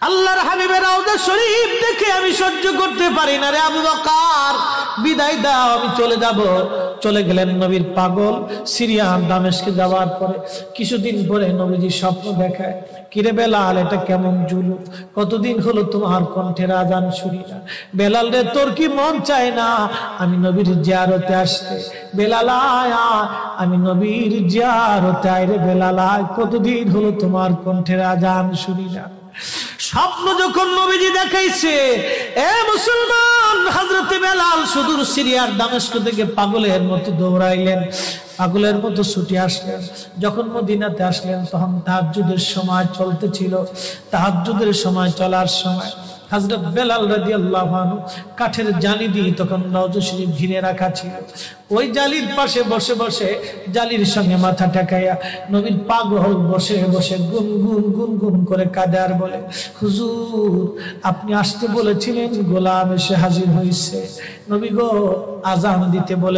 আল্লাহর হাবিবের রওজা শরীফ দেখে আমি সহ্য করতে পারি না রে আবু বকর, বিদায় দাও, আমি চলে যাব। চলে গেলেন নবীর পাগল। সিরিয়া দামেস্কে যাওয়ার পরে কিছুদিন পরে নবীজি স্বপ্ন দেখায়, কিরে বেলাল, এটা কেমন জুলুম, কতদিন হলো তোমার কণ্ঠের আজান শুনি না। বেলাল রে, তোর কি মন চায় না আমি নবীর জিয়ারতে আসতে? বেলাল আয়, আমি নবীর জিয়ারতে আয় রে বেলাল আয়, কতদিন হলো তোমার কণ্ঠের আজান শুনি না। স্বপ্ন যখন নবীজি দেখাইছে, এ মুসলমান, হযরতে বেলাল সুদূর সিরিয়ার দামেস্ক থেকে পাগলের মতো দৌড়াইলেন, পাগলের মতো ছুটে আসলেন। যখন মদিনাতে আসলেন তখন তাহাজ্জুদের সময় চলতেছিল। তাহাজ্জুদের সময় চলার সময় হযরত বেলাল রাদিয়াল্লাহু আনহু কাঠের জালি দিয়ে তখন রওজা শরীফ ঘিরে রাখা ছিল। ওই জালির পাশে বসে বসে জালির সঙ্গে মাথা ঠেকাইয়া নবীর পাগল বসে বসে গুনগুন গুনগুন করে কাঁদে আর বলে, হুজুর, আপনি আসতে বলেছিলেন, গোলাম এসে হাজির হয়েছে। নবী গো, আজান দিতে বলে